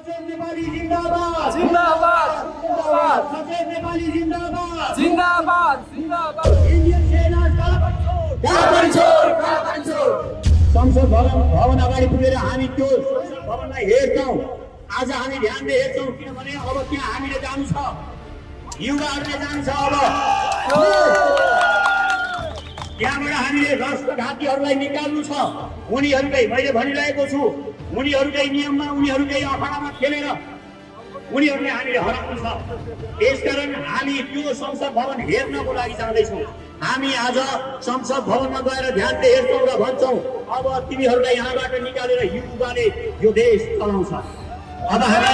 सचेत नेपाली जिन्दाबाद जिन्दाबाद जिन्दाबाद सचेत नेपाली जिन्दाबाद जिन्दाबाद जिन्दाबाद इन्डियन सेना कालापानी छोड संसद भवन अगाडि पुगेर हामी त्यो संसद भवनलाई हेर्छौँ। आज हामी ध्यानले हेर्छौँ किनभने अब त्यहाँ हामीले जानु छ, युवाहरूले जानु छ। अब त्यहाँबाट हामीले राष्ट्रघातीहरूलाई निकाल्नु छ। उनीहरूकै मैले भनिरहेको छु, उनीहरूकै नियममा उनीहरूकै अखाडामा खेलेर उनीहरूले हामीले हराउनु छ। त्यसकारण हामी त्यो संसद भवन हेर्नको लागि जाँदैछौँ। हामी आज संसद भवनमा गएर ध्यानले हेर्छौँ र भन्छौँ अब तिमीहरूलाई यहाँबाट निकालेर युवाले यो देश चलाउँछ। अब हामी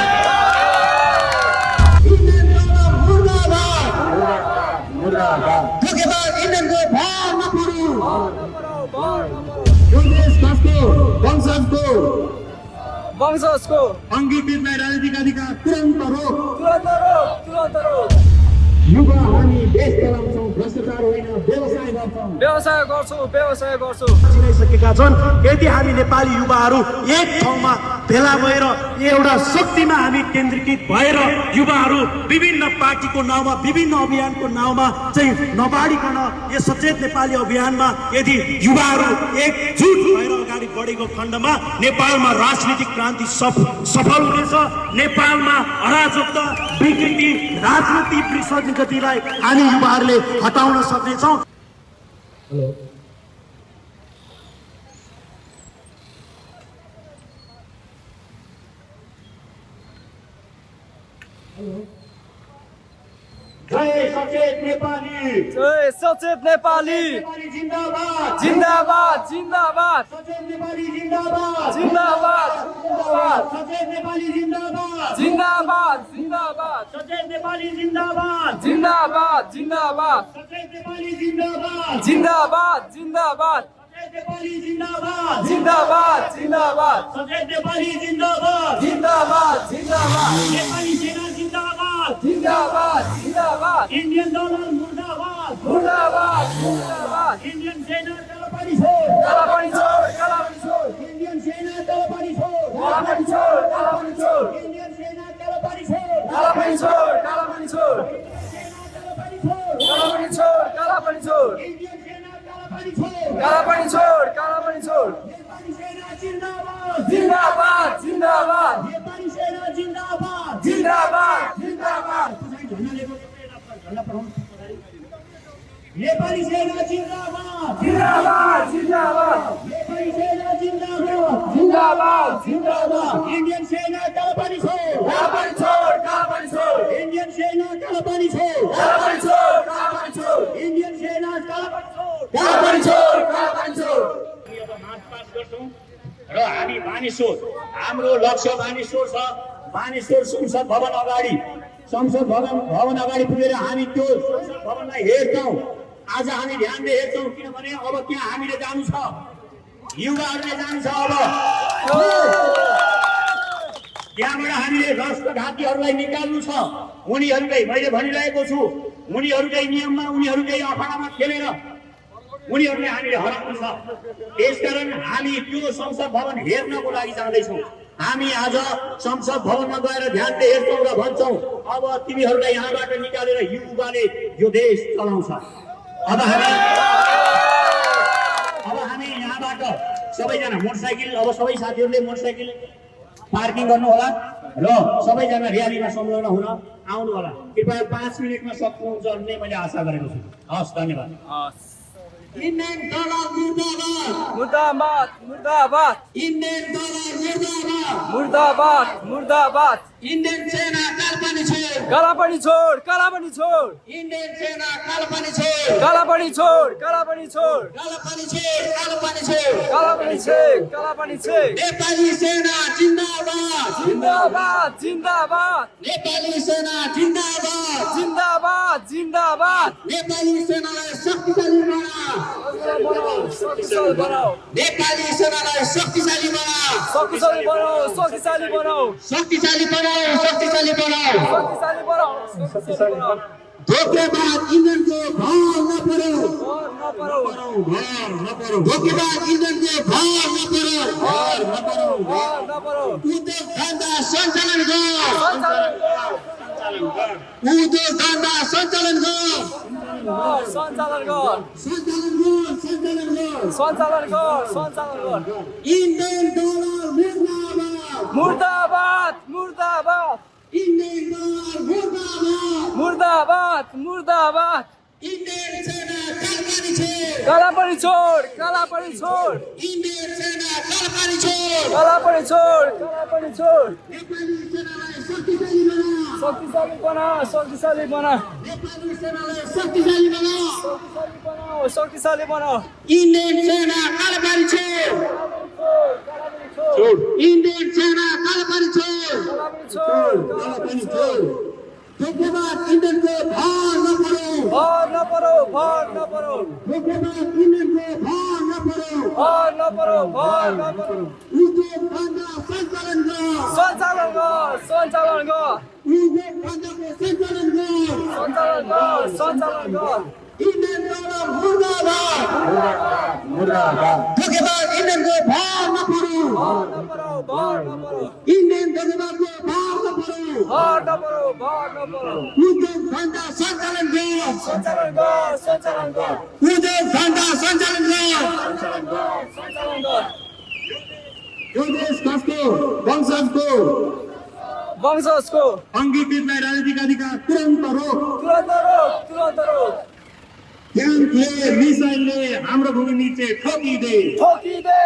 इन्डियनको भार नपरु, यो देश कसको वंशजको अङ्गीकृतलाई राजनीतिक अधिकार तुरन्त रोक। तुरन्त रोक युवा हामी देश चलाउँछौँ, भ्रष्टाचार होइन व्यवसाय गर्छौँ। चिनाइसकेका छन्। यदि हामी नेपाली युवाहरू एक ठाउँमा भेला भएर एउटा शक्तिमा हामी केन्द्रीकृत भएर युवाहरू विभिन्न पार्टीको नाउँमा विभिन्न अभियानको नाउँमा चाहिँ नबाडिकन यो सचेत नेपाली अभियानमा यदि युवाहरू एकजुट भएर अगाडि बढेको खण्डमा नेपालमा राजनीतिक क्रान्ति सफल हुनेछ। नेपालमा अराजकता विकृति राजनीति विसङ्गतिलाई हामी युवाहरूले हटाउन सक्नेछौँ। जय सचेत नेपाली, जय सचेत नेपाली जिन्दाबाद जिन्दाबाद जिन्दाबाद सचेत नेपाली जिन्दाबाद जिन्दाबाद सचेत नेपाली जिन्दाबाद जिन्दाबाद जिन्दाबाद सचेत नेपाली जिन्दाबाद जिन्दाबाद जिन्दाबाद सचेत नेपाली जिन्दाबाद जिन्दाबाद जिन्दाबाद सचेत नेपाली जिन्दाबाद जिन्दाबाद जिन्दाबाद सचेत नेपाली जिन्दाबाद जिन्दाबाद जिन्दाबाद नेपाली सेना जिन्दाबाद जिन्दाबाद जिन्दाबाद इन्डियन डलर मुर्दाबाद मुर्दाबाद मुर्दाबाद इन्डियन सेना कालापानी छोड कालापानी छोड कालापानी छोड इन्डियन सेना कालापानी छोड कालापानी छोड कालापानी छोड इन्डियन सेना कालापानी छोड कालापानी छोड कालापानी छोड कालापानी छोड कालापानी छोड इन्डियन सेना कालापानी छोड कालापानी छोड कालापानी छोड नेपाली सेना जिन्दाबाद जिन्दाबाद जिन्दाबाद नेपाली सेना जिन्दाबाद जिन्दाबाद जिन्दाबाद नेपाली सेना जिन्दाबाद जिन्दाबाद जिन्दाबाद नेपाली सेना जिन्दाबाद जिन्दाबाद जिन्दाबाद इन्डियन सेना कालापानी छोड कालापानी छोड कालापानी छोड इन्डियन सेना कालापानी छोड कालापानी छोड कालापानी छोड इन्डियन सेना कालापानी छोड कालापानी छोड कालापानी छोड अब मार्च पास गर्छौँ र हामी मानिसोर हाम्रो लक्ष्य मानिसोर छ। मानिसोर संसद भवन अगाडि पुगेर हामी त्यो संसद भवनलाई हेर्छौँ। आज हामी ध्यानले हेर्छौँ किनभने अब त्यहाँ हामीले जानु छ, युवाहरूले जानु छ। अब त्यहाँबाट हामीले राष्ट्रघातीहरूलाई निकाल्नु छ। उनीहरूकै मैले भनिरहेको छु, उनीहरूकै नियममा उनीहरूकै अखाडामा खेलेर उनीहरूले हामीले हराउनु छ। त्यसकारण हामी त्यो संसद भवन हेर्नको लागि जाँदैछौँ। हामी आज संसद भवनमा गएर ध्यानले हेर्छौँ र भन्छौँ अब तिमीहरूलाई यहाँबाट निकालेर युवाले यो देश चलाउँछ। अब हामी यहाँबाट सबैजना मोटरसाइकल, अब सबै साथीहरूले मोटरसाइकल पार्किङ गर्नु होला र सबैजना र्यालीमा संलग्न हुन आउनु होला। कृपया 5 मिनटमा सक्नुहुन्छ भन्ने मैले आशा गरेको छु। हस्, धन्यवाद। इन्डियन डलर मुर्दाबाद मुर्दाबाद मुर्दाबाद इन्डियन डलर मुर्दाबाद मुर्दाबाद मुर्दाबाद इन्डियन सेना कालापानी छोड कालापानी छोड कालापानी छोड इन्डियन सेना कालापानी छोड कालापानी छोड कालापानी छोड कालापानी छोड कालापानी छोड कालापानी छेक कालापानी छेक नेपाली सेना जिन्दाबाद जिन्दाबाद जिन्दाबाद नेपाली सेना जिन्दाबाद जिन्दाबाद जिन्दाबाद नेपाली सेनालाई शक्तिशाली बनाऊ, शक्तिशाली बनाऊ नेपाली सेनालाई शक्तिशाली बनाऊ, शक्तिशाली बनाऊ शक्तिशाली बनाऊ शक्तिशाली बनाऊ, शक्तिशाली बनाऊ। शक्तिशाली बनाऊ शक्तिशाली बनाऊ धोकेबाज इन्जनको भाव नपरो धोकेबाज इन्जनको भाव नपरो उद्योग धन्दा सञ्चालन गर उद्योग धन्दा सञ्चालन गर इन्डियन डलर मुर्दाबाद इन्डियन डलर मुर्दाबाद इन्डियन सेना कालपानी छोड कालापनी छोड इन्डियन सेना कालपानी छोड कालापनी छोड नेपाली सेनालाई शक्तिशाली बना शक्तिशाली बना नेपाली सेनालाई शक्तिशाली बना इन्डियन सेना कालपानी छोड इन्डियन सेना कालपानी छोड धोकेबाज इन्डियनको भार नपरो धोकेबाज इन्डियनको भार नपरो उद्योग धन्दा सञ्चालन गर उद्योग धन्दाको सञ्चालन गर इन्डियन डलर मुर्दाबाद धोकेबाज इन्डियनको भार नपरो इन्डियन धोकेबाजको भार नपरो उद्योग धन्दा सञ्चालन गर उद्योग धन्दा सञ्चालन गर यो देश कसको वंशजको अङ्गीकृतलाई राजनीतिक अधिकार तुरन्त रोक तुरन्त रोक ट्याङ्कले मिसाइलले हाम्रो भूमि निचे ठोकिदे ठोकिदे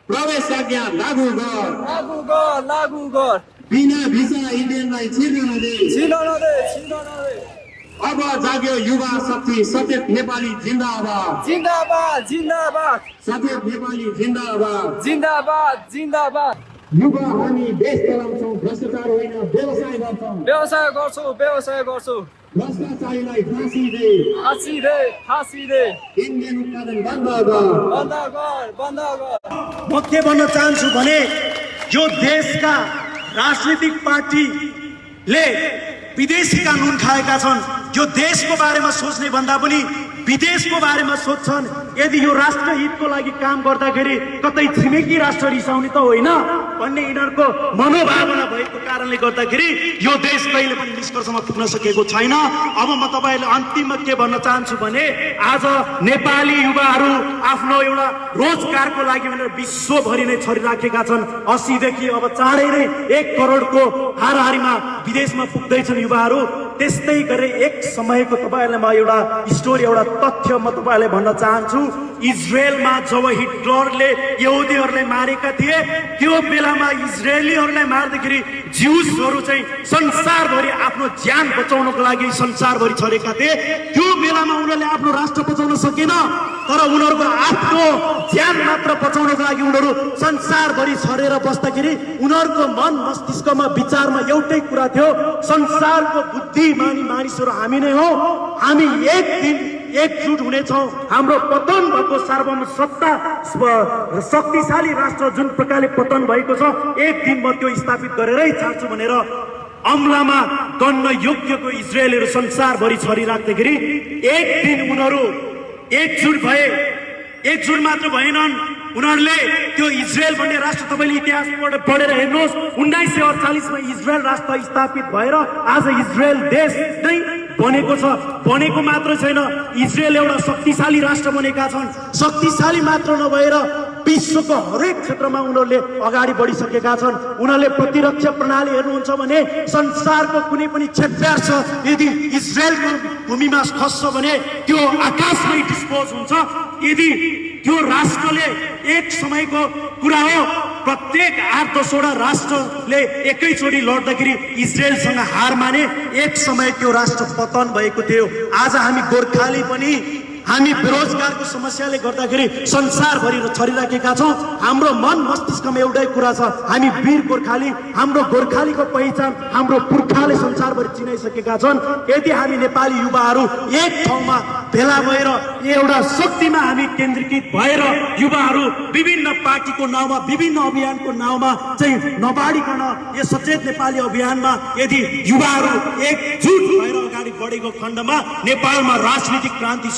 प्रवेशाज्ञा लागू गर बिना भिसा इन्डियनलाई छिर्न नदे अब जाग्यो युवा शक्ति सचेत नेपाली जिन्दाबाद सचेत नेपाली जिन्दाबाद युवा हामी देश चलाउँछौँ भ्रष्टाचार होइन व्यवसाय गर्छौँ भ्रष्टाचारीलाई फाँसी दे इन्डियन उत्पादन बन्द गर म के भन्न चाहन्छु भने यो देशका राजनीतिक पार्टीले विदेशी कानुन खाएका छन् यो देशको बारेमा सोच्ने भन्दा पनि विदेशको बारेमा सोच्छन् यदि यो राष्ट्र हितको लागि काम गर्दाखेरि कतै छिमेकी राष्ट्र रिसाउने त होइन भन्ने यिनीहरूको मनोभावना भएको कारणले गर्दाखेरि यो देश कहिले पनि निष्कर्षमा पुग्न सकेको छैन। अब म तपाईहरुले अन्तिममा के भन्न चाहन्छु भने आज नेपाली युवाहरू आफ्नो एउटा रोजगारको लागि भनेर विश्वभरि नै छरिराखेका छन्। 80 देखि अब चाँडै नै 1 करोडको हाराहारीमा विदेशमा पुग्दैछन् युवाहरू। त्यस्तै गरे एक समयको तपाईहरुलाई म एउटा स्टोरी एउटा तथ्य म तपाईहरुलाई भन्न चाहन्छु। इजरायलमा जब हिटलरले यहुदीहरूलाई मारेका थिए त्यो बेलामा इजरायलीहरूलाई मार्दाखेरि ज्युसहरू चाहिँ संसारभरि आफ्नो ज्यान बचाउनको लागि संसारभरि छरेका थिए। त्यो बेलामा उनीहरूले आफ्नो राष्ट्र बचाउन सकेन, तर उनीहरूको आफ्नो ज्यान मात्र बचाउनको लागि उनीहरू संसारभरि छरेर बस्दाखेरि उनीहरूको मन मस्तिष्कमा विचारमा एउटै कुरा थियो, संसारको बुद्धिमानी मानिसहरू हामी नै हौ, हामी एक दिन एकजुट हुनेछौँ। हाम्रो पतन भएको सार्वभौम सत्ता शक्तिशाली राष्ट्र जुन प्रकारले पतन भएको छ एक दिन म त्यो स्थापित गरेरै छाड्छु भनेर अम्लामा गन्न योग्यको इजरायलहरू संसारभरि छरिराख्दाखेरि एक दिन उनीहरू एकजुट भए। एकजुट मात्र भएनन्, उनीहरूले त्यो इजरायल भन्ने राष्ट्र तपाईले इतिहासबाट पढेर हेर्नुहोस् 1948 मा इजरायल राष्ट्र स्थापित भएर आज इजरायल देश नै बनेको छ। बनेको मात्र छैन, इजरायल एउटा शक्तिशाली राष्ट्र बनेका छन्। शक्तिशाली मात्र नभएर विश्वको हरेक क्षेत्रमा उनीहरूले अगाडि बढिसकेका छन्। उनीहरूले प्रतिरक्षा प्रणाली हेर्नुहुन्छ भने संसारको कुनै पनि क्षेत्रछ यदि इजरायलको भूमिमा खस्छ भने त्यो आकाशमै डिस्पोज हुन्छ। यदि त्यो राष्ट्रले एक समयको कुरा हो, प्रत्येक 8-10 वटा राष्ट्रले एकैचोटि लड्दाखेरि इजरायलसँग हार माने एक समय त्यो राष्ट्र पतन भएको थियो। आज हामी गोर्खाली पनि हामी बेरोजगारको समस्याले गर्दाखेरि संसारभरि छरिराखेका छौँ। हाम्रो मन मस्तिष्कमा एउटै कुरा छ, हामी वीर गोर्खाली, हाम्रो गोर्खालीको पहिचान हाम्रो पुर्खाले संसारभरि चिनाइसकेका छन्। यदि हामी नेपाली युवाहरू एक ठाउँमा भेला भएर एउटा शक्तिमा हामी केन्द्रीकृत भएर युवाहरू विभिन्न पार्टीको नाउँमा विभिन्न अभियानको नाउँमा चाहिँ नबाडिकन यो सचेत नेपाली अभियानमा यदि युवाहरू एकजुट भएर अगाडि बढेको खण्डमा नेपालमा राजनीतिक क्रान्ति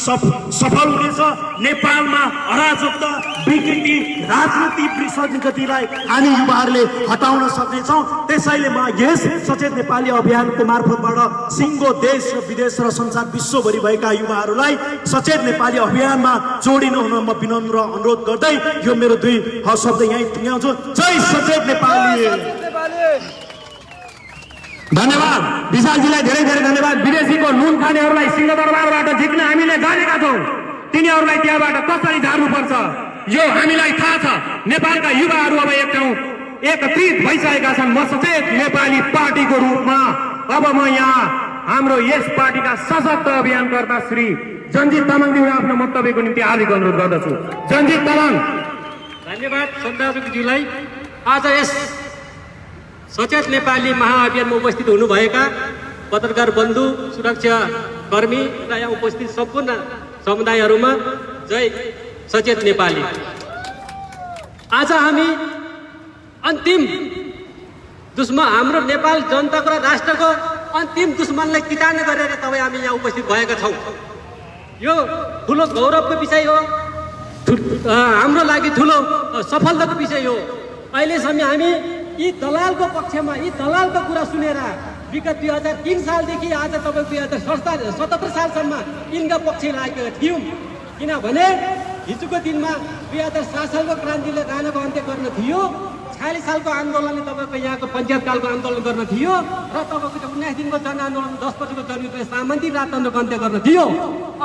सफल हुनेछ। नेपालमा अराजकता विकृति राजनीतिक विसङ्गतिलाई हामी युवाहरूले हटाउन सक्नेछौँ। त्यसैले म यस सचेत नेपाली अभियानको मार्फतबाट सिङ्गो देश र विदेश र संसार विश्वभरि भएका युवाहरूलाई सचेत नेपाली अभियानमा जोडिनु हुन म विनम्र अनुरोध गर्दै यो मेरो दुई शब्द यहीँ टुङ्ग्याउँछु। जय सचेत नेपाली। धन्यवाद विशालजीलाई, धेरै धेरै धन्यवाद। विदेशीको नुन खानेहरूलाई सिंहदरबारबाट झिक्न हामीले जानेका छौँ, तिनीहरूलाई त्यहाँबाट कसरी झार्नुपर्छ यो हामीलाई थाहा छ। नेपालका युवाहरू अब एकत्रित भइसकेका छन्। म सचेत नेपाली पार्टीको रूपमा अब म यहाँ हाम्रो यस पार्टीका सशक्त अभियानकर्ता श्री जन्जित तामाङज्यूलाई आफ्नो वक्तव्यको निम्ति हार्दिक अनुरोध गर्दछु। जन्जित तामाङ। धन्यवाद सन्दाजुज्यूलाई। आज यस सचेत नेपाली महाअभियानमा उपस्थित हुनुभएका पत्रकार बन्धु, सुरक्षा कर्मी र यहाँ उपस्थित सम्पूर्ण समुदायहरूमा जय सचेत नेपाली। आज हामी अन्तिम दुश्मन, हाम्रो नेपाल जनताको र राष्ट्रको अन्तिम दुश्मनलाई किटान गरेर तपाईँ हामी यहाँ उपस्थित भएका छौँ। यो ठुलो गौरवको विषय हो, हाम्रो लागि ठुलो सफलताको विषय हो। अहिलेसम्म हामी यी दलालको पक्षमा, यी दलालको कुरा सुनेर विगत 2003 सालदेखि आज तपाईँ 2077 सालसम्म यिनका पक्ष लागेका थियौँ। किनभने हिजोको दिनमा 2007 सालको क्रान्तिले राणाको अन्त्य गर्न थियो, 46 सालको आन्दोलनले तपाईँको यहाँको पञ्चायतकालको आन्दोलन गर्न थियो र तपाईँको 19 दिनको जनआन्दोलन 10 पछिको जनयुद्धले सामन्ती राजतन्त्रको अन्त्य गर्न थियो।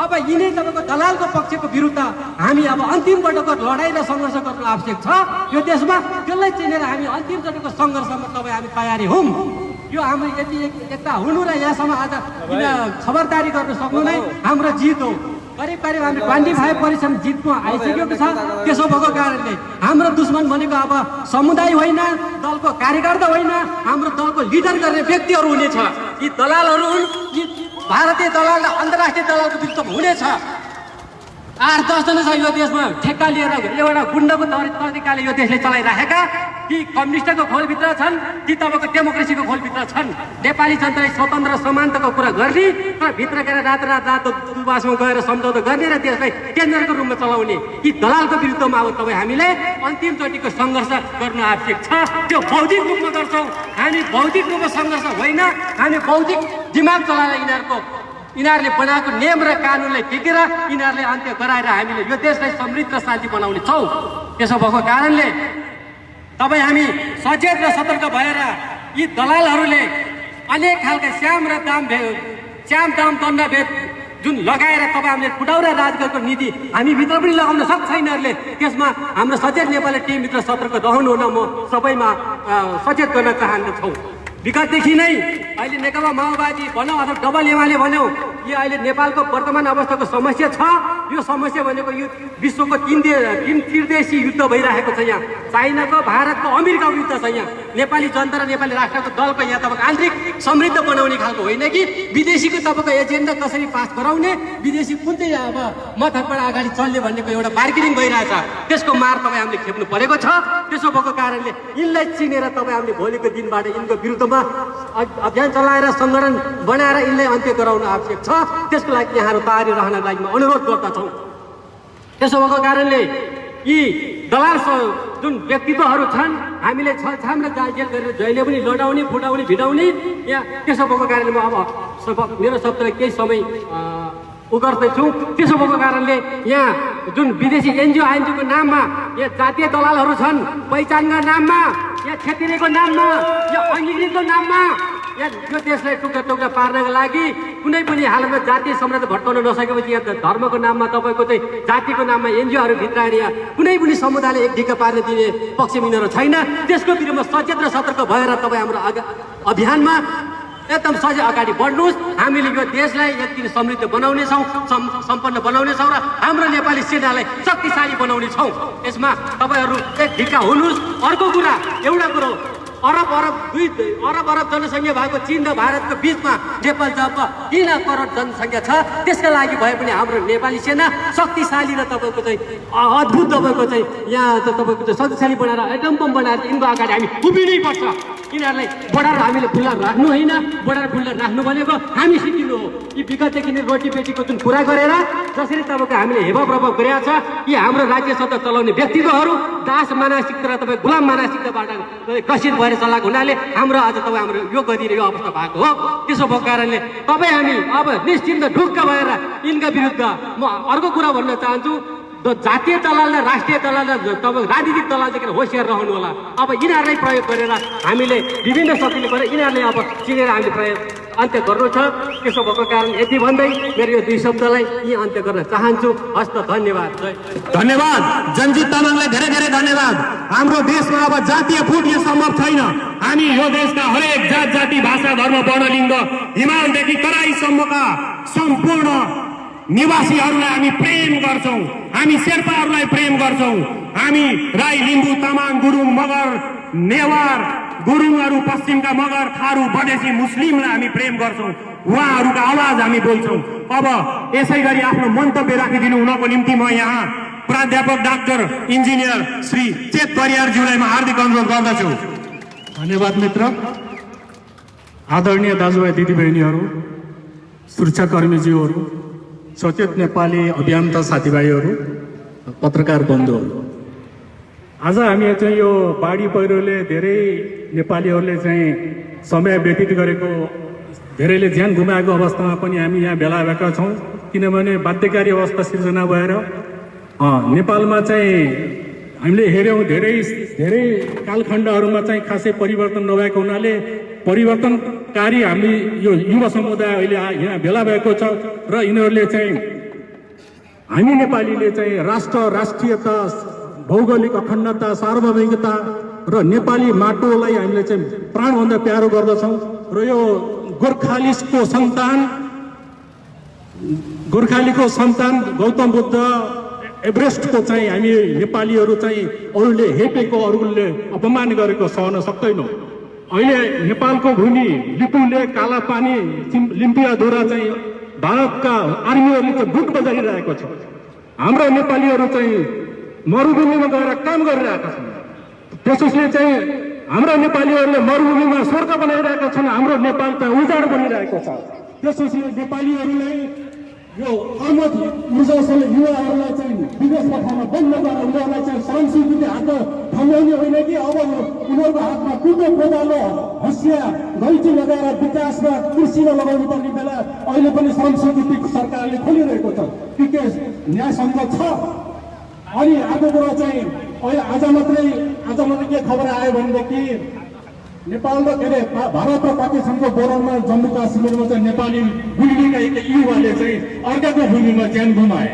अब यिनै तपाईँको दलालको पक्षको विरुद्ध हामी अब अन्तिम पटकको लडाइँ र सङ्घर्ष गर्न आवश्यक छ यो देशमा। त्यसलाई चिनेर हामी अन्तिम चोटिको सङ्घर्षमा तपाईँ हामी तयारी हौँ। यो हाम्रो यति एकता हुनु र यहाँसम्म आज खबरदारी गर्न सक्नु नै हाम्रो जित हो। करिब करिब हामी 25% जित्नु आइसकेको छ। त्यसो भएको कारणले हाम्रो दुश्मन भनेको अब समुदाय होइन, दलको कार्यकर्ता होइन, हाम्रो दलको लिडर गर्ने व्यक्तिहरू हुनेछ। यी दलालहरू हुन्, यी भारतीय दलाल र अन्तर्राष्ट्रिय दलालको विरुद्धमा हुनेछ। 8-10 जना छ यो देशमा ठेक्का लिएर एउटा गुण्डाको तरिकाले यो देशले चलाइराखेका। ती कम्युनिस्टको खोलभित्र छन्, ती तपाईँको डेमोक्रेसीको खोलभित्र छन्। नेपाली जनतालाई स्वतन्त्र समानताको कुरा गर्ने र भित्र गएर रातो दूतावासमा गएर सम्झौता गर्ने र देशलाई केन्द्रको रूपमा चलाउने यी दलालको विरुद्धमा अब तपाईँ हामीले अन्तिमचोटिको सङ्घर्ष गर्न आवश्यक छ। त्यो बौद्धिक रूपमा गर्छौँ हामी, बौद्धिक रूपमा सङ्घर्ष होइन। हामी बौद्धिक दिमाग चलाएर यिनीहरूले बनाएको नियम र कानुनलाई टेकेर यिनीहरूले अन्त्य गराएर हामीले यो देशलाई समृद्ध र शान्ति बनाउने छौँ। त्यसो भएको कारणले तपाईँ हामी सचेत र सतर्क भएर यी दलालहरूले अनेक खालका श्याम दाम दण्ड भेद जुन लगाएर तपाईँ हामीले फुटाउरा राजगरको नीति हामी भित्र पनि लगाउन सक्छ यिनीहरूले। त्यसमा हाम्रो सचेत नेपाली टिमभित्र सतर्क रहनु हुन म सबैमा सचेत गर्न चाहन्छौँ। विगतदेखि नै अहिले नेकपा माओवादी भनौँ अथवा डबल एमाले भनौँ, यो अहिले नेपालको वर्तमान अवस्थाको समस्या छ। यो समस्या भनेको यो विश्वको तीन त्रिदेशी युद्ध भइरहेको छ। यहाँ चाइनाको, भारतको, अमेरिकाको युद्ध छ। यहाँ नेपाली जनता र नेपाली राष्ट्रको दलको यहाँ तपाईँको आन्तरिक समृद्ध बनाउने खालको होइन कि विदेशीको तपाईँको एजेन्डा कसरी पास गराउने, विदेशी कुन चाहिँ अब मतबाट अगाडि चल्ने भन्नेको एउटा बार्गेनिङ भइरहेछ। त्यसको मार तपाईँ हामीले खेप्नु परेको छ। त्यसो भएको कारणले यिनलाई चिनेर तपाईँ हामीले भोलिको दिनबाट यिनको विरुद्धमा अभियान चलाएर सङ्गठन बनाएर यिनलाई अन्त्य गराउन आवश्यक छ। त्यसको लागि यहाँहरू तयारी रहनको लागि म अनुरोध गर्दछौँ। त्यसो भएको कारणले यी दलाल जुन व्यक्तित्वहरू छन् हामीले छाम र जायजेल गरेर जहिले पनि लडाउने, फुटाउने, भिडाउने यहाँ। त्यसो भएको कारणले म अब मेरो शब्दलाई केही समय गर्दैछु। त्यसो भएको कारणले यहाँ जुन विदेशी एनजिओ आइएनजिओको नाममा यहाँ जातीय दलालहरू छन्, पहिचानका नाममा, यहाँ क्षेत्रीयको नाममा, यहाँ अङ्ग्रेजीको नाममा यहाँ यो देशलाई टुक्रा पार्नको लागि कुनै पनि हालतमा जातीय सम्राट भट्काउन नसकेपछि यहाँ धर्मको नाममा तपाईँको चाहिँ जातिको नाममा एनजिओहरू भित्राएर यहाँ कुनै पनि समुदायले एक ढिक्का पार्न दिने पक्ष मिलेर छैन। त्यसको विरुद्धमा सचेत र सतर्क भएर तपाईँ हाम्रो अभियानमा एकदम सजिलो अगाडि बढ्नुहोस्। हामीले यो देशलाई यति समृद्ध बनाउनेछौँ, सम्पन्न बनाउनेछौँ र हाम्रो नेपाली सेनालाई शक्तिशाली बनाउनेछौँ। यसमा तपाईँहरू एक ढिक्का हुनुहोस्। अर्को कुरा, एउटा कुरो अरब जनसङ्ख्या भएको चीन र भारतको बिचमा नेपाल जब 3 करोड जनसङ्ख्या छ, त्यसका लागि भए पनि हाम्रो नेपाली सेना शक्तिशाली र तपाईँको चाहिँ अद्भुत तपाईँको चाहिँ यहाँ तपाईँको चाहिँ शक्तिशाली बनाएर एटम बम बनाएर यिनको अगाडि हामी उभिनै पर्छ। यिनीहरूलाई बढाएर हामीले खुल्ला राख्नु होइन, बढाएर खुल्ला राख्नु भनेको हामी सिकिनु हो। यी विगतदेखि नै रोटी बेटीको जुन कुरा गरेर जसरी तपाईँको हामीले हेवा प्रभाव गरेका छ, यी हाम्रो राज्य सत्ता चलाउने व्यक्तित्वहरू दास मानसिकता र तपाईँ गुलाम मानसिकताबाट ग्रसित भएर चलाएको हुनाले हाम्रो आज तपाईँ हाम्रो यो गतिले यो अवस्था भएको हो। त्यसो भएको कारणले तपाईँ हामी अब निश्चिन्त ढुक्क भएर यिनका विरुद्ध म अर्को कुरा भन्न चाहन्छु, जातीय दलाल र राष्ट्रिय दलाल र तपाईँ राजनीतिक दलालदेखि होसियार रहनु होला। अब यिनीहरूलाई प्रयोग गरेर हामीले विभिन्न शक्तिले गरेर यिनीहरूले अब चिनेर हामीले प्रयोग अन्त्य गर्नु छ। त्यसो भएको कारण यति भन्दै मेरो यो 2 शब्दलाई यी अन्त्य गर्न चाहन्छु। हस्त धन्यवाद। धन्यवाद जनजित तामाङलाई धेरै धेरै धन्यवाद। हाम्रो देशमा अब जातीय फुट यो सम्भव छैन। हामी यो देशका हरेक जात जाति भाषा धर्म वर्ण लिङ्ग हिमालदेखि तराईसम्मका सम्पूर्ण निवासीहरूलाई हामी प्रेम गर्छौं, हामी शेर्पाहरूलाई प्रेम गर्छौं, हामी राई लिम्बू तामाङ गुरुङ मगर नेवार गुरुङहरू पश्चिमका मगर थारू बडेसी मुस्लिमलाई हामी प्रेम गर्छौं, उहाँहरूका आवाज हामी बोल्छौं। अब यसै गरी आफ्नो मन्तव्य राखिदिनु हुनको निम्ति म यहाँ प्राध्यापक डाक्टर इन्जिनियर श्री चेत परियारज्यूलाई म हार्दिक अनुरोध गर्दछु। धन्यवाद मित्र। आदरणीय दाजुभाइ दिदीबहिनीहरू, सुरक्षाकर्मीज्यूहरू, सचेत नेपाली अभियन्ता साथीभाइहरू, पत्रकार बन्धुहरू, आज हामी चाहिँ यो बाढी पहिरोले धेरै नेपालीहरूले चाहिँ समय व्यतीत गरेको, धेरैले ज्यान गुमाएको अवस्थामा पनि हामी यहाँ भेला भएका छौँ। किनभने बाध्यकारी अवस्था सिर्जना भएर नेपालमा चाहिँ हामीले हेऱ्यौँ धेरै कालखण्डहरूमा चाहिँ खासै परिवर्तन नभएको हुनाले परिवर्तनकारी हामी यो युवा समुदाय अहिले यहाँ भेला भएको छ र यिनीहरूले चाहिँ हामी नेपालीले चाहिँ राष्ट्रियता भौगोलिक अखण्डता सार्वभौमिकता र नेपाली माटोलाई हामीले चाहिँ प्राणभन्दा प्यारो गर्दछौँ र यो गोर्खालीको सन्तान गौतम बुद्ध एभरेस्टको चाहिँ हामी नेपालीहरू चाहिँ अरूले हेपेको अरूले अपमान गरेको सहन सक्दैनौँ। अहिले नेपालको भूमि लिपुले कालापानी लिम्पियाद्वारा चाहिँ भारतका आर्मीहरूले चाहिँ बुट बजाइरहेको छ। हाम्रो नेपालीहरू चाहिँ मरुभूमिमा गएर काम गरिरहेका छन्। त्यसैले चाहिँ हाम्रो नेपालीहरूले मरुभूमिमा स्वर्ग बनाइरहेका छन्, हाम्रो नेपाल त उजाड बनिरहेको छ। त्यसैले नेपालीहरूलाई यो अमत ऊर्जासँग युवाहरूलाई चाहिँ विदेश पठाउन बन्द गरेर उनीहरूलाई चाहिँ संस्कृति हात थमाउने होइन कि अब उनीहरूको हातमा कुटो कोदालो हँसिया गैँची लगाएर विकासमा कृषिमा लगाउनु पर्ने बेला अहिले पनि सांस्कृतिक सरकारले खोलिरहेको छ। के न्याय सङ्गत छ? अनि अर्को कुरा चाहिँ अहिले आज मात्रै के खबर आयो भनेदेखि नेपाल र के अरे भारत र पाकिस्तानको बोर्डरमा जम्मू काश्मीरमा चाहिँ नेपाली भूमिका युवाले चाहिँ अर्काको भूमिमा ज्यान गुमाए।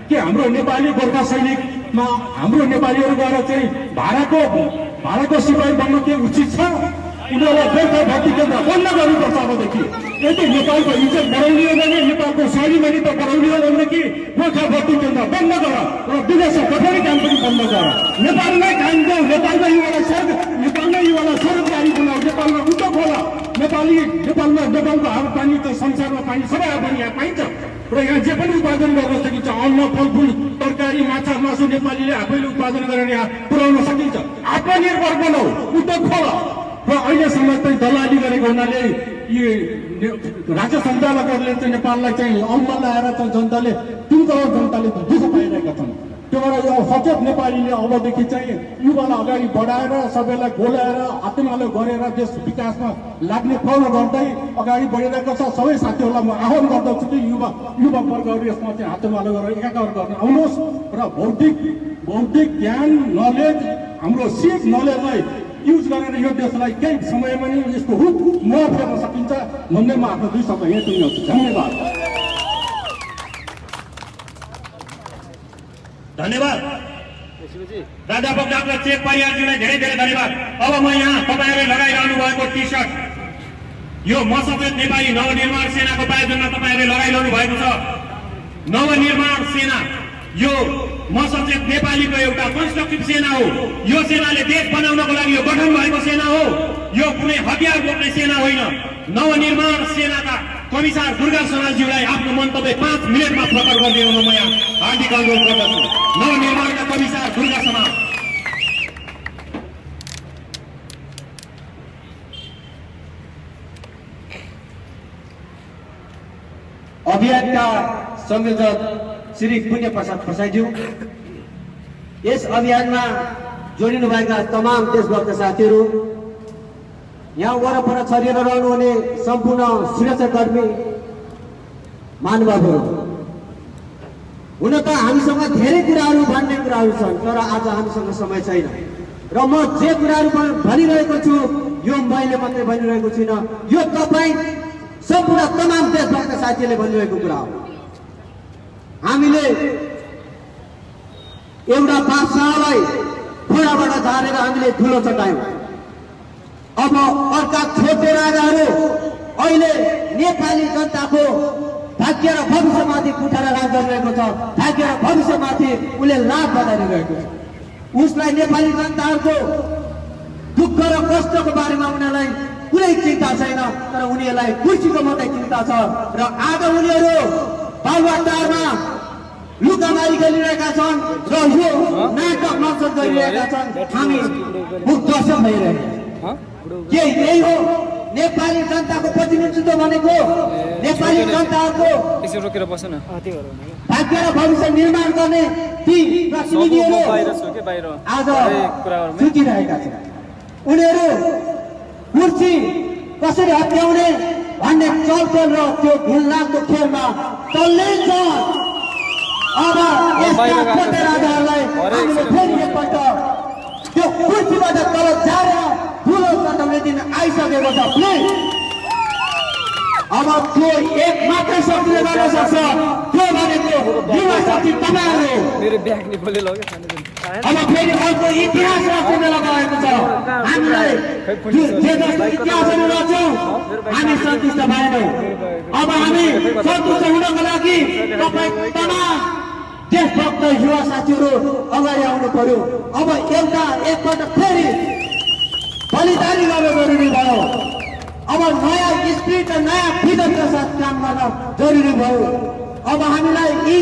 के हाम्रो नेपाली गोर्खा सैनिकमा हाम्रो नेपालीहरू गएर चाहिँ भारतको सिपाही बन्नु के उचित छ? उनीहरूलाई गोर्खा भर्ती केन्द्र बन्द गर्नुपर्छ। अबदेखि यदि नेपालको इज्जत बढाउने हो भने, नेपालको स्वाभिमानी त बढाउने हो भनेदेखि गोर्खा भर्ती केन्द्र बन्द गर र विदेशमा पठाउने काम पनि बन्द गर। नेपालमै काम देऊ, नेपालमै युवालाई स्वरोजगारी बनाऊ, नेपालमा उद्योग होला। नेपालको हावा पानी त संसारमा पानी सबै पनि यहाँ पाइन्छ र यहाँ जे पनि उत्पादन गर्न सकिन्छ। अन्न फलफुल तरकारी माछा मासु नेपालीले आफैले उत्पादन गरेर यहाँ पुर्याउन सकिन्छ। आत्मनिर्भर बनाऊ, उद्योग खोल। र अहिलेसम्म चाहिँ दलाली गरेको हुनाले यी राज्य सञ्चालकहरूले चाहिँ नेपाललाई चाहिँ औँला लगाएर चाहिँ जनताले 3 करोड जनताले दुःख पाइरहेका छन्। त्यो भएर यो सचेत नेपालीले अबदेखि चाहिँ युवालाई अगाडि बढाएर सबैलाई बोलाएर हातेमालो गरेर देश विकासमा लाग्ने पहल गर्दै अगाडि बढिरहेको छ। सबै साथीहरूलाई म आह्वान गर्दछु कि युवा वर्गहरू यसमा चाहिँ हातेमालो गरेर एकाकार गर्न आउनुहोस् र बौद्धिक ज्ञान नलेज हाम्रो सिप नलेजलाई युज गरेर यो देशलाई केही समयमा नै यसको रूप नयाँ फेर्न सकिन्छ भन्ने म आफ्नो 2 शब्द यहाँ टुङ्ग्याउँछु। धन्यवाद। धन्यवाद प्राध्यापक डाक्टर चेत परियारज्यूलाई धेरै धेरै धन्यवाद। अब म यहाँ तपाईँहरूले लगाइरहनु भएको टी सर्ट यो म सचेत नेपाली नवनिर्माण सेनाको पाइजनमा तपाईँहरूले लगाइरहनु भएको छ। नवनिर्माण सेना यो म सचेत नेपालीको एउटा कन्स्ट्रक्टिभ सेना हो। यो सेनाले देश बनाउनको लागि यो गठन भएको सेना हो। यो कुनै हतियार बोक्ने सेना होइन। नवनिर्माण सेनाका कमिसार दुर्गा समालज्यूलाई आफ्नो मन्तव्य 5 मिनेटमा प्रकट गरिदिनु म यहाँ हार्दिक अनुरोध गर्दछु। नवनिर्माणका कमिसार दुर्गा समाल। अभियानका संयोजक श्री पुण्य प्रसाद प्रसाईज्यू, यस अभियानमा जोडिनु भएका तमाम देशभक्त साथीहरू, यहाँ वरपर छरिएर रहनुहुने सम्पूर्ण सुरक्षाकर्मी महानुभावहरू, हुन त हामीसँग धेरै कुराहरू भन्ने कुराहरू छन्, तर आज हामीसँग समय छैन र म जे कुराहरू भनिरहेको छु यो मैले मात्रै भनिरहेको छुइनँ, यो तपाईँ सम्पूर्ण तमाम देशभक्त साथीहरूले भनिरहेको कुरा हो। हामीले एउटा बादशाहलाई खोडाबाट झारेर हामीले ठुलो चटायौँ। अब अर्का छोटे राजाहरू अहिले नेपाली जनताको भाग्य र भविष्यमाथि कुठारा राज गरिरहेको छ, भाग्य र भविष्यमाथि उसले लाभ बजाइरहेको छ। उसलाई नेपाली जनताहरूको दुःख र कष्टको बारेमा उनीहरूलाई कुनै चिन्ता छैन, तर उनीहरूलाई कुर्सीको मात्रै चिन्ता छ र आज उनीहरू बालुवाटारमा लुकामारी गरिरहेका छन् र यो नाटक नक्सल गरिरहेका छन्। हामी मुक्त भइरहेका छौँ। के यही हो नेपाली जनताको प्रतिनिधित्व भनेको? नेपाली जनताहरूको भाग्य र भविष्य निर्माण गर्ने ती प्रतिनिधिहरू आज छुटिरहेका छन्। उनीहरू कुर्सी कसरी हत्याउने भन्ने चलचल र त्यो घिनलाग्दो खेलमा चल्ने छ। अब यस्ता छोटे राजाहरूलाई हामीले फेरि एकपल्ट त्यो कुर्सीबाट तल झारेर ठुलो चटाउने दिन आइसकेको छ। प्लिज अब त्यो एक मात्रै शक्तिले गर्न सक्छ, त्यो भनेको युवा शक्ति तपाईँहरू। अब फेरि अर्को इतिहास रच्ने बेला गएको छ। हामीलाई जे जस्तो इतिहासहरू रच्यौँ हामी सन्तुष्ट भएनौँ। अब हामी सन्तुष्ट हुनको लागि तपाईँ तमाम देशभक्त युवा साथीहरू अगाडि आउनु पर्यो। अब एउटा एकपल्ट फेरि बलिदानी गर्न जरुरी भयो। अब नयाँ स्पिरिट र नयाँ विजनका साथ काम गर्न जरुरी भयो। अब हामीलाई यी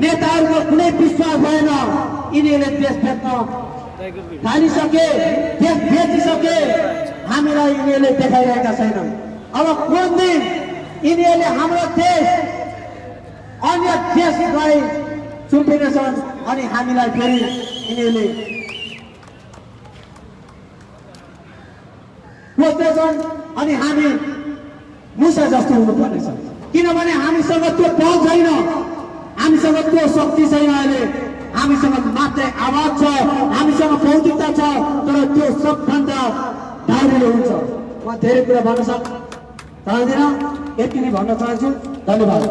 नेताहरूको कुनै विश्वास भएन। यिनीहरूले देश बेच्न थालिसके, देश बेचिसके, हामीलाई यिनीहरूले देखाइरहेका छैनन्। अब कुन दिन यिनीहरूले हाम्रो देश अन्य देशलाई सुम्पिनेछन् अनि हामीलाई फेरि यिनीहरूले खोज्दैछन् अनि हामी मुसा जस्तो हुनुपर्नेछ। किनभने हामीसँग त्यो बल छैन, हामीसँग त्यो शक्ति छैन। अहिले हामीसँग मात्रै आवाज छ, हामीसँग बौद्धिकता छ, तर त्यो सबभन्दा दारुलो हुन्छ। म धेरै कुरा भन्न चाहदिनँ, यति नै भन्न चाहन्छु। धन्यवाद।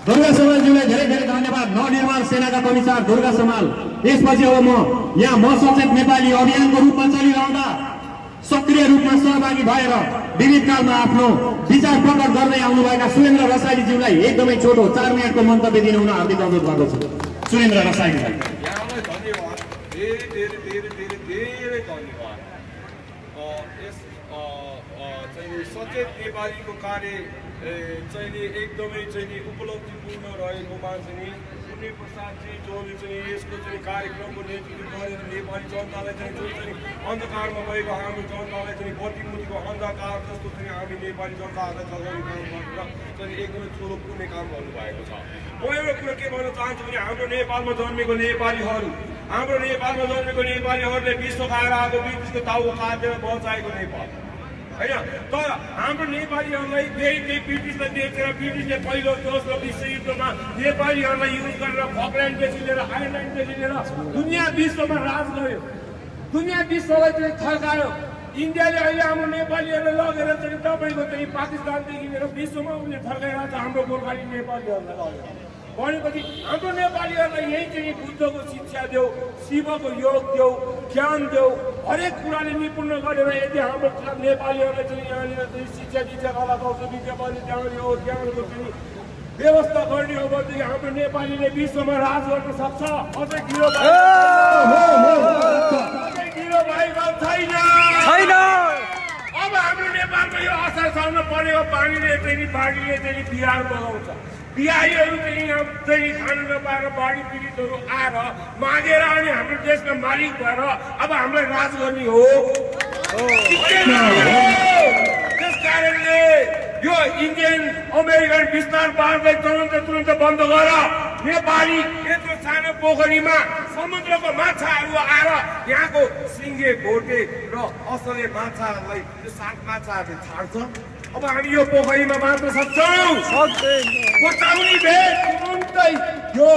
दुर्गा समालज्यूलाई धेरै धेरै धन्यवाद। नवनिर्माण सेनाका कमिसार दुर्गा समाल। यसपछि अब म यहाँ म सचेत नेपाली अभियानको रूपमा चलिरहँदा सक्रिय रूपमा सहभागी भएर विविध कालमा आफ्नो विचार प्रकट गर्दै आउनुभएका सुरेन्द्र रसाइलीज्यूलाई एकदमै छोटो 4 मिनटको मन्तव्य दिनु हुन हार्दिक अनुरोध गर्दछु। सुरेन्द्र रसाइलीलाई यहाँलाई धन्यवाद, धेरै धेरै धेरै धेरै धेरै धन्यवाद। यस चाहिँ सचेत नेपालीको कार्य चाहिँ एकदमै चाहिँ उपलब्धिपूर्ण रहेकोमा चाहिँ पुण्य प्रसादजी जोले चाहिँ यसको चाहिँ कार्यक्रमको नेतृत्व गरेर नेपाली जनतालाई चाहिँ जो चाहिँ अन्धकारमा गएको हाम्रो जनतालाई चाहिँ बत्तीमुनिको अन्धकार जस्तो चाहिँ हामी नेपाली जनताहरूलाई चलाउने काम गरेर चाहिँ एकदमै ठुलो पुण्य काम गर्नुभएको छ। म एउटा कुरो के भन्न चाहन्छु भने हाम्रो नेपालमा जन्मेको नेपालीहरूले विश्व खाएर आएको ब्रिटिसको टाउको काटेर बचाएको नेपाल होइन। तर हाम्रो नेपालीहरूलाई त्यही ब्रिटिसलाई बेचेर ब्रिटिसले पहिलो दोस्रो विश्वयुद्धमा नेपालीहरूलाई युज गरेर फकल्यान्डदेखि लिएर आयरल्यान्डदेखि लिएर दुनियाँ विश्वमा राज गर्यो, दुनियाँ विश्वलाई चाहिँ थर्कायो। इन्डियाले अहिले हाम्रो नेपालीहरूलाई लगेर चाहिँ तपाईँको चाहिँ पाकिस्तानदेखि लिएर विश्वमा उसले थर्काइरहेको छ हाम्रो गोर्खाली नेपालीहरूलाई लगेर। भनेपछि हाम्रो नेपालीहरूलाई यही चाहिँ बुद्धको शिक्षा देऊ, शिवको योग देऊ, ज्ञान देऊ, हरेक कुराले निपुण गरेर यदि हाम्रो नेपालीहरूलाई चाहिँ यहाँनिर चाहिँ शिक्षा दीक्षा कला कौशल विद्या ज्ञानको चाहिँ व्यवस्था गर्ने हो भनेदेखि हाम्रो नेपालीले विश्वमा राज गर्न सक्छ। अझै ढिलो भएको छैन। अब हाम्रो नेपालमा यो असार साउन परेको पानीले चाहिँ बाढीले चाहिँ बिहार बगाउँछ। बिहारीहरू चाहिँ खानु नपाएर बाढी पीडितहरू आएर मागेर अनि हाम्रो देशका मालिक भएर अब हामीलाई राज गर्ने हो। त्यस कारणले यो इन्डियन अमेरिकन विस्तार बाँधलाई तुरन्त बन्द गर। नेपाली यत्रो सानो पोखरीमा समुद्रको माछाहरू आएर यहाँको सिङ्गे भोटे र असले माछाहरूलाई यो सात माछाहरूले छाड्छ। अब हामी यो पोखरीमा बाँच्न सक्छौँ। बचाउने भेट तुरुन्तै यो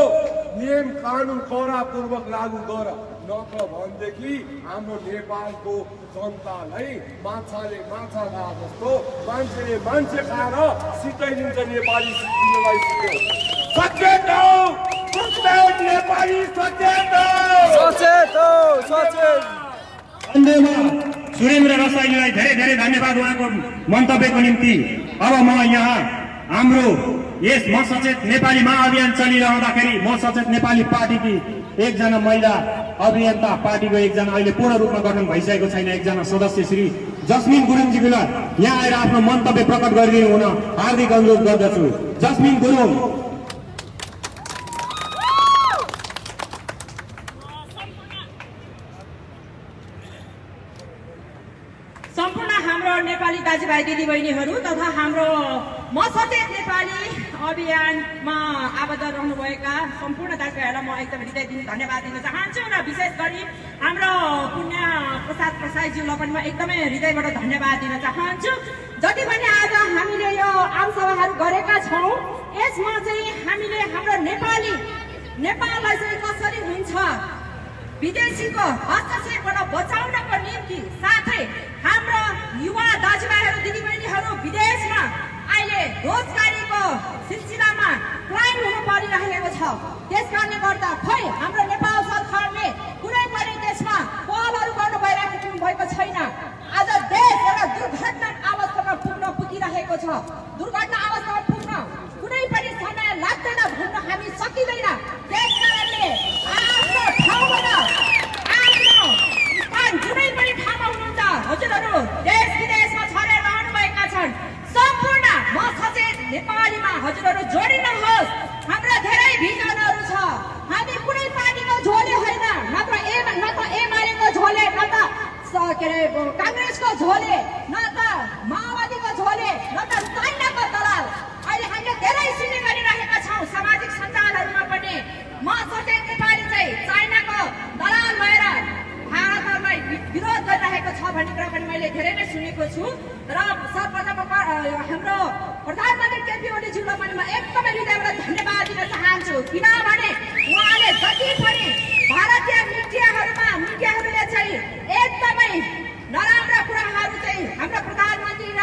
नियम कानुन कडापूर्वक लागू गर, नत्र भनेदेखि हाम्रो नेपालको जनतालाई माछाले माछा खाए जस्तो मान्छेले मान्छे खाएर सिकाइदिन्छ। नेपाली सिक्नलाई सिक्यो। सचेत हौ नेपाली, सचेत हौ। सुरेन्द्र रसाइलीलाई धेरै धेरै धन्यवाद उहाँको मन्तव्यको निम्ति। अब म यहाँ हाम्रो यस म सचेत नेपाली महाअभियान चलिरहँदाखेरि म सचेत नेपाली पार्टीकी एकजना महिला अभियन्ता, पार्टीको एकजना अहिले पूर्ण रूपमा गठन भइसकेको छैन एकजना सदस्य श्री जस्मिन गुरुङजीलाई यहाँ आएर आफ्नो मन्तव्य प्रकट गरिदिनु हुन हार्दिक अनुरोध गर्दछु। जस्मिन गुरुङ। सम्पूर्ण हाम्रो नेपाली दाजुभाइ दिदीबहिनीहरू तथा हाम्रो म सचेत नेपाली अभियानमा आबद्ध रहनुभएका सम्पूर्ण दाजुभाइहरूलाई म एकदम हृदयदेखि धन्यवाद दिन चाहन्छु र विशेष गरी हाम्रो पुण्य प्रसाद प्रसाईज्यूलाई पनि म एकदमै हृदयबाट धन्यवाद दिन चाहन्छु। जति पनि आज हामीले यो आमसभाहरू गरेका छौँ यसमा चाहिँ हामीले हाम्रो नेपाललाई चाहिँ कसरी हुन्छ विदेशीको हस्तक्षेपबाट बचाउनको निम्ति साथै हाम्रो युवा दाजुभाइहरू दिदीबहिनीहरू विदेशमा अहिले रोजगारीको सिलसिलामा क्लाइन्ट हुनु परिरहेको छ। त्यस कारणले गर्दा खै हाम्रो नेपाल सरकारले कुनै पनि देशमा पहलहरू गर्नु भएको छैन। आज देश एउटा दुर्घटना अवस्थामा पुगिरहेको छ। दुर्घटना अवस्थामा पुग्न कुनै पनि समय लाग्दैन, भन्न हामी सकिँदैन। त्यस कारणले आफ्नो ठाउँबाट आफ्नो स्थान जुनै पनि ठाउँमा हुनुहुन्छ हजुरहरू देश विदेशमा छरेर रहनुभएका छन्। सम्पूर्ण म सचेत नेपालीमा हजुरहरू जोडिनुहोस्। हाम्रा धेरै भिजनहरू छ। हामी कुनै पार्टीको झोले होइन, न त एमालेको झोले, न त काङ्ग्रेसको झोले, न त माओवादीको झोले, न त चाइनाको दलाल। अहिले हामीले धेरै सुन्ने गरिरहेका छौँ सामाजिक सञ्जालहरूमा पनि म सचेत नेपाली चाहिँ चाइनाको दलाल भएर भारतलाई विरोध गरिरहेको छ भन्ने कुरा पनि मैले धेरै नै सुनेको छु। र सर्वप्रथम हाम्रो प्रधानमन्त्री केपी ओलीज्यूलाई पनि म एकदमै हृदयबाट धन्यवाद दिन चाहन्छु। किनभने उहाँले जति पनि भारतीय मिडियाहरूले चाहिँ एकदमै नराम्रा कुराहरू चाहिँ हाम्रो प्रधानमन्त्री र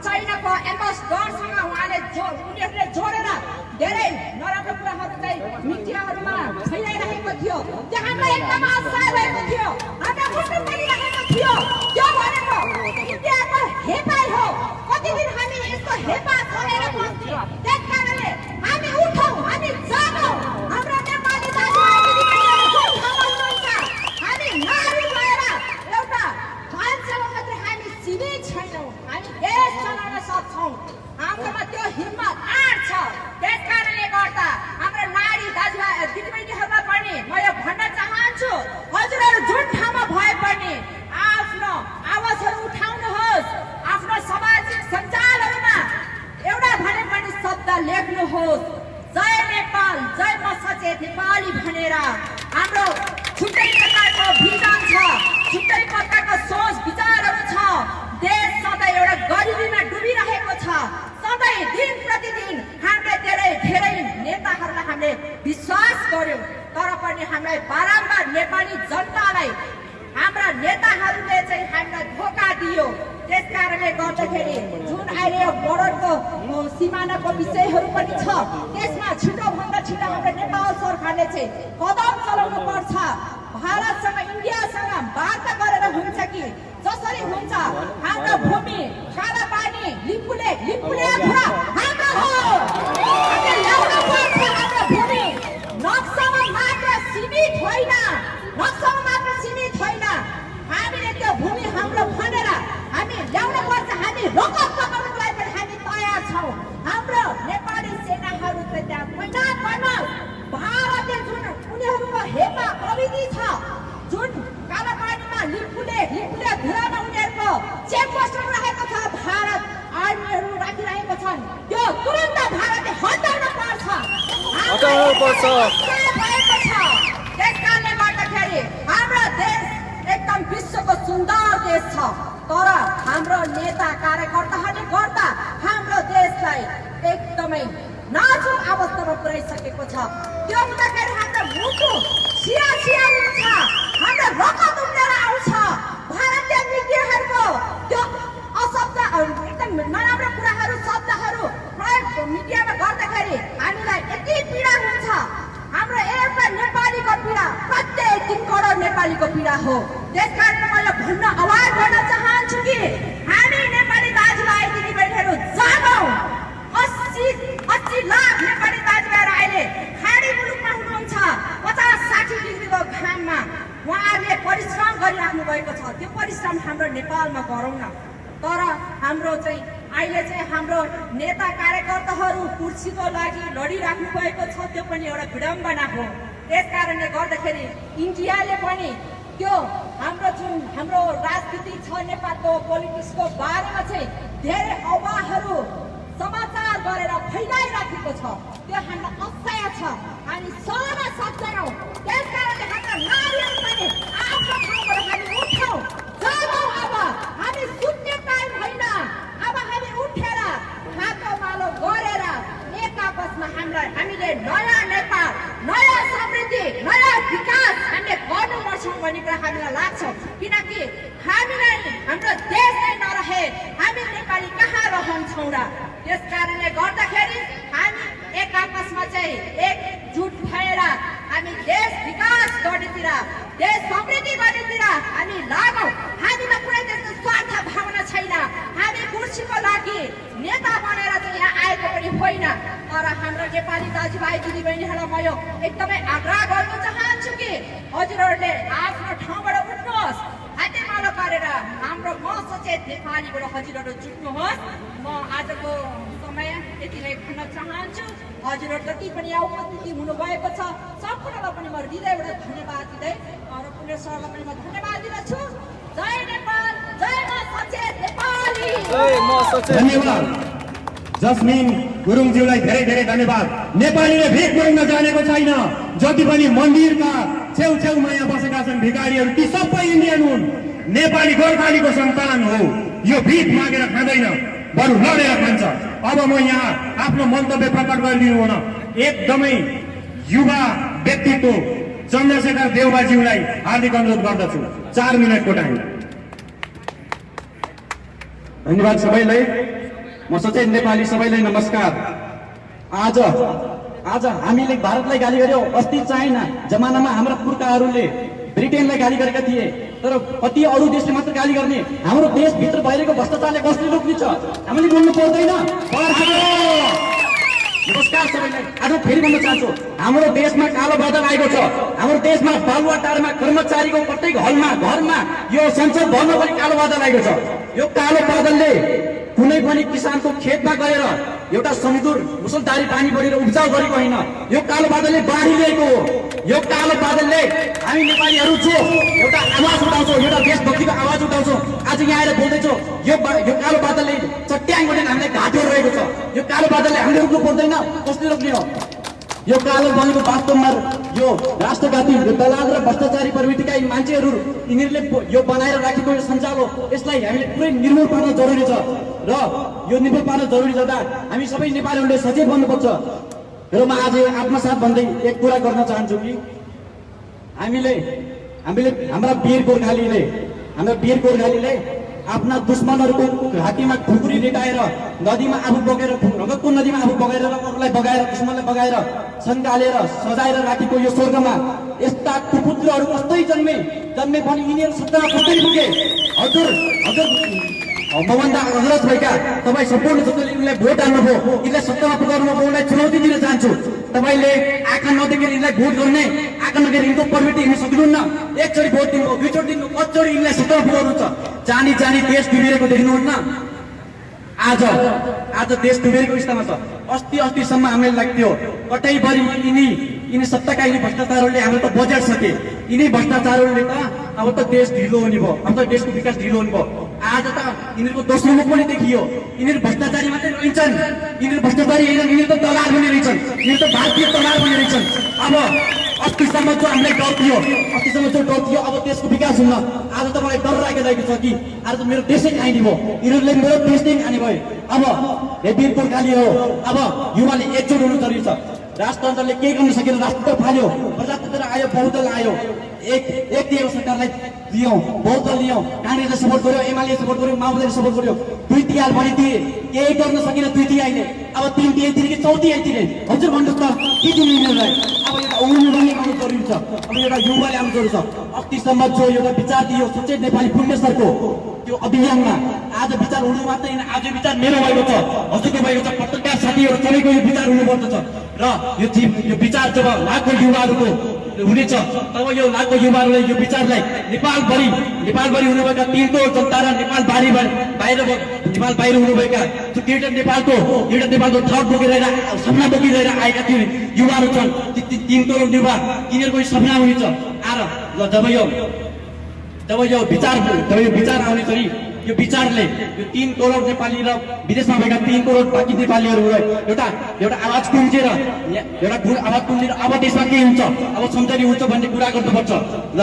चाइनाको एम्बेसडरसँग उनीहरूले जोडेर धेरै नराम्रो कुराहरू चाहिँ मिडियाहरूमा फैलाइरहेको थियो। त्यो हामीलाई एकदम असहाय भएको थियो, हामीलाई मुस्लिम परिरहेको थियो। त्यो भनेको इन्डियाको हेपाइ हो। कति दिन हामी यसको हेपा सहेर बस्थ्यौँ। त्यस कारणले हामी उठौँ, हामी जागौँ। हाम्रो नेपाली दाजुभाइ दिदीबहिनीहरू जुन ठाउँमा हुनुहुन्छ हामी नारी भएर एउटा मान्छेमा मात्रै हामी सीमित छैनौँ, हामी देश चलाउन सक्छौँ। हाम्रोमा त्यो हिम्मत आँट छ। त्यस कारणले गर्दा हाम्रो नारी दाजुभाइ दिदीबहिनीहरूलाई पनि म यो भन्न चाहन्छु हजुरहरू जुन ठाउँमा भए पनि आफ्नो आवाजहरू उठाउनुहोस्। आफ्नो सामाजिक सञ्जालहरूमा एउटा भने पनि शब्द लेख्नुहोस्, जय नेपाल, जय म सचेत नेपाली भनेर। हाम्रो छुट्टै प्रकारको भिजन छ, छुट्टै प्रकारको सोच विचारहरू छ। देश सधैँ एउटा गरिबीमा डुबिरहेको छ। सधैँ दिन प्रतिदिन हामीले धेरै नेताहरूलाई हामीले विश्वास गर्यौँ, तर पनि हामीलाई बारम्बार नेपाली जनतालाई हाम्रा नेताहरूले चाहिँ हामीलाई धोका दियो। त्यस कारणले गर्दाखेरि जुन अहिले यो बोर्डरको सिमानाको विषयहरू पनि छ त्यसमा छिटोभन्दा छिटो हाम्रो नेपाल सरकारले चाहिँ कदम चलाउनु पर्छ। भारतसँग इन्डियासँग वार्ता गरेर हुन्छ कि जसरी हुन्छ हाम्रो भूमि काला पानी लिपुले हाम्रो हो। हटाउनुपर्छ। भएको छ। त्यस कारणले गर्दाखेरि हाम्रो देश एकदम विश्वको सुन्दर देश छ, तर हाम्रो नेता कार्यकर्ताहरूले गर्दा हाम्रो देशलाई एकदमै नाजुक अवस्थामा पुर्याइसकेको छ। त्यो हुँदाखेरि हाम्रो मुटु सिया हुन्छ, हाम्रो रगत उम्लेर आउँछ। भारतीय मिडियाहरूको त्यो अशब्द एकदम नराम्रो कुराहरू शब्दहरू प्रयोग मिडियामा गर्दाखेरि हामीलाई यति पीडा हुन्छ। हाम्रो एउटा नेपालीको पीडा प्रत्येक 3 करोड नेपालीको पीडा हो। त्यसकारण मैले भन्न आवाज गर्न चाहन्छु कि हामी नेपाली दाजुभाइ दिदीबहिनीहरू जागौँ। 80 लाख नेपाली दाजुभाइहरू अहिले खाडी मुलुकमा हुनुहुन्छ। 50-60 डिग्रीको घाममा उहाँहरूले परिश्रम गरिराख्नु भएको छ। त्यो परिश्रम हाम्रो नेपालमा गरौँ न। तर हाम्रो चाहिँ अहिले चाहिँ हाम्रो नेता कार्यकर्ताहरू कुर्सीको लागि लडिराख्नु भएको छ। त्यो पनि एउटा विडम्बना हो। त्यस कारणले गर्दाखेरि इन्डियाले पनि त्यो हाम्रो राजनीति छ नेपालको पोलिटिक्सको बारेमा चाहिँ धेरै अफवाहहरू समाचार गरेर फैलाइराखेको छ। त्यो हामीलाई असह्य छ। हामी सहन सक्दैनौँ। त्यस कारणले हाम्रा नारीहरू पनि आफ्नो ठाउँबाट हामी उठौँ, जागौँ। अब हामी सुत्ने टाइम होइन। अब हामी उठेर हातो मालो गरेर एक आपसमा हामीले नयाँ नेपाल, नयाँ समृद्धि, नयाँ विकास हामीले गर्नुपर्छ भन्ने कुरा हामीलाई लाग्छ। किनकि हामीलाई हाम्रो देश नै नरहे हामी नेपाली कहाँ रहन्छौँ र? त्यस कारणले गर्दाखेरि हामी एक आपसमा चाहिँ एकजुट भएर हामी देश विकास गर्नेतिर, देश समृद्धि गर्नेतिर हामी लागौँ। हामीमा कुनै त्यस्तो स्वार्थ भावना छैन। हामी कुर्सीको लागि नेता बनेर चाहिँ यहाँ आएको पनि होइन। तर हाम्रो नेपाली दाजुभाइ दिदीबहिनीहरूलाई म यो एकदमै आग्रह गर्न चाहन्छु कि हजुरहरूले आफ्नो ठाउँबाट उठ्नुहोस्, हातेमालो गरेर हाम्रो म सचेत नेपालीबाट हजुरहरू जुट्नुहोस्। म आजको समय यति नै भन्न चाहन्छु। हजुरहरू जति पनि यहाँ उपस्थिति हुनुभएको छ सम्पूर्णलाई पनि म हृदयबाट धन्यवाद दिँदै अरू पुण्य सरलाई पनि म धन्यवाद दिँदछु। जय नेपाल, जय म सचेत नेपाली। जय म सचेत। धन्यवाद जस्मिन गुरुङज्यूलाई धेरै धेरै धन्यवाद। नेपालीले भिख माग्न जानेको छैन। जति पनि मन्दिरका छेउछेउमा यहाँ बसेका छन् भिखारीहरू, ती सबै इन्डियन हुन्। नेपाली गोर्खालीको सन्तान हो। यो भिख मागेर खाँदैन, बरु लडेर खान्छ। अब म यहाँ आफ्नो मन्तव्य प्रकट गरिदिनु हुन एकदमै युवा व्यक्तित्व चन्द्रशेखर देउवाज्यूलाई हार्दिक अनुरोध गर्दछु। 4 मिनटको टाइम। धन्यवाद सबैलाई। म सचेत नेपाली सबैलाई नमस्कार। आज हामीले भारतलाई गाली गर्यो। अस्ति चाइना जमानामा हाम्रा पुर्खाहरूले ब्रिटेनलाई गाली गरेका थिए। तर कति अरू देशले मात्र गाली गर्ने। हाम्रो देशभित्र भइरहेको भ्रष्टाचारले कसले रोक्ने छ? हामीले बोल्नु पर्दैन। नमस्कार सबैलाई। आज फेरि भन्न चाहन्छु, हाम्रो देशमा कालो बादल आएको छ। हाम्रो देशमा बालुवाटारमा कर्मचारीको प्रत्येक घरमा यो संसद भवनमा पनि कालो बादल आएको छ। यो कालो बादलले कुनै पनि किसानको खेतमा गएर एउटा समुद्र मुसलधारी पानी बढेर उब्जाउ गरेको होइन। यो कालो बादलले बाढी ल्याएको हो। यो कालो बादलले हामी नेपालीहरू छौँ एउटा आवाज उठाउँछौँ, एउटा देशभक्तिको आवाज उठाउँछौँ। आज यहाँ आएर बोल्दैछौँ। यो कालो बादलले चट्याङ गरेर हामीलाई घाटेर रहेको छ। यो कालो बादलले हामीले रोक्नु पर्दैन। कसले रोक्ने हो? यो कालो भनेको वास्तवमा यो राष्ट्रघाती दलाल र भ्रष्टाचारी प्रवृत्तिका यी मान्छेहरू यिनीहरूले यो बनाएर राखेको यो सञ्जाल हो। यसलाई हामीले पुरै निर्मूल पार्न जरुरी छ। र यो निर्मूल पार्न जरुरी छँदा हामी सबै नेपालीहरूले सचेत बन्नुपर्छ। र म आज आत्मसात भन्दै एक कुरा गर्न चाहन्छु कि हामीले हाम्रा वीर गोर्खालीले आफ्ना दुश्मनहरूको घाँटीमा खुकुरी लिटाएर नदीमा आफू बगेर रगतको नदीमा आफू बगाएर अरूलाई बगाएर दुश्मनलाई बगाएर सन्कालेर सजाएर राखेको यो स्वर्गमा यस्ता कुपुत्रहरू कस्तै जन्मे पनि यिनीहरू सत्तामा कतै पुगे। हजुर मभन्दा अग्रज भएका तपाईँ सम्पूर्ण जसले यिनलाई भोट हाल्नुभयो, यिनलाई सत्तामा पुगाउनु म उनलाई चुनौती दिन चाहन्छु। तपाईँले आँखा नदेखेर यिनलाई भोट गर्ने, आँखा नदेखेर यिनको प्रवृत्ति हेर्न सक्नुहुन्न। एकचोटि भोट दिनुभयो, दुईचोटि दिनु, कतिचोटि यिनलाई सत्तामा पुगाउनु छ। जानी देश डुबिरहेको देख्नुहुन्न। आज देश डुबेको अवस्थामा छ। अस्तिसम्म हामीलाई लाग्थ्यो कतैभरि यिनी सत्ताका यिनी भ्रष्टाचारहरूले हाम्रो त बजेट सके। यिनी भ्रष्टाचारहरूले त अब त देश ढिलो हुने भयो, अब त देशको विकास ढिलो हुने भयो। आज त यिनीहरूको दोस्रो मुख पनि देखियो यिनीहरू भ्रष्टाचारी मात्रै रहन्छन् यिनीहरू भ्रष्टाचारी होइन यिनीहरू त दलाल पनि रहेछन् यिनीहरू त भारतीय दलाल पनि रहेछन् अब अस्तिसम्म जो हामीलाई डर थियो अस्तिसम्म जो डर थियो अब देशको विकास हुन आज त मलाई डर लागिरहेको छ कि आज त मेरो देशै खाइने भयो यिनीहरूले मेरो देश नै खाने भयो अब हे वीरपुर खाली हो अब युवाले एकजुट हुनु जरुरी छ राजतन्त्रले केही गर्न सकेन राष्ट्र फाल्यो प्रजातन्त्र आयो बहुदल आयो एक दिएको सरकारलाई दियौँ बहुदल दियौँ काङ्ग्रेसले सपोर्ट गर्यो एमाले सपोर्ट गर्यो माओवादीले सपोर्ट गर्यो 2 तिहार भनिदिए केही गर्न सकेन 2 तिहार आइले अब 3 तिहार तिरे कि 4 तिहार तिरे हजुर भन्नुहोस् त के दिनु यिनीहरूलाई अब एउटा उनीहरूले आउनु जरुरी छ अब एउटा युवाले आउनु जरुरी छ अस्तिसम्म जो एउटा विचार दियो सचेत नेपाली पुण्यसरको त्यो अभियानमा आज विचार हुनु मात्रै होइन आज विचार मेरो भएको छ हजुरको भएको छ पत्रकार साथीहरू सबैको यो विचार हुनुपर्दछ र यो विचार जब लाखौँ युवाहरूको हुनेछ तब यो लाखौँ युवाहरूले यो विचारलाई नेपालभरि हुनुभएका 3 करोड जनता र नेपाल बाहिर हुनुभएका एउटा नेपालको थट बोकेर सपना बोकिरहेर आएका त्यो युवाहरू छन् 3 करोड युवा यिनीहरूको सपना हुनेछ जब यो विचार आउने छ नि यो विचारले यो 3 करोड नेपाली र विदेशमा भएका 3 करोड बाँकी नेपालीहरूलाई एउटा आवाज कुम्चेर अब देशमा के हुन्छ अब सम्झनी हुन्छ भन्ने कुरा गर्नुपर्छ ल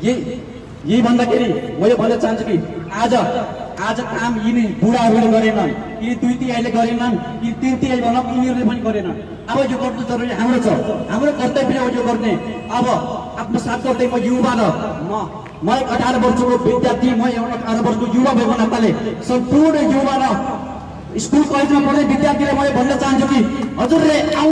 यही भन्दाखेरि म यो भन्न चाहन्छु कि आज काम यिनी बुढाहरूले गरेनन् यी 2 तिहारले गरेनन् यी 3 तिहार भनौँ यिनीहरूले पनि गरेनन् अब यो गर्नु जरुरी हाम्रो छ हाम्रो कर्तव्य हो यो गर्ने अब आफ्नो साथ गर्दै म युवा र म 18 वर्षको विद्यार्थी म एउटा 18 वर्षको युवा भएको नाताले सम्पूर्ण युवा र स्कुल कलेजमा पढ्ने विद्यार्थीलाई म भन्न चाहन्छु कि हजुरले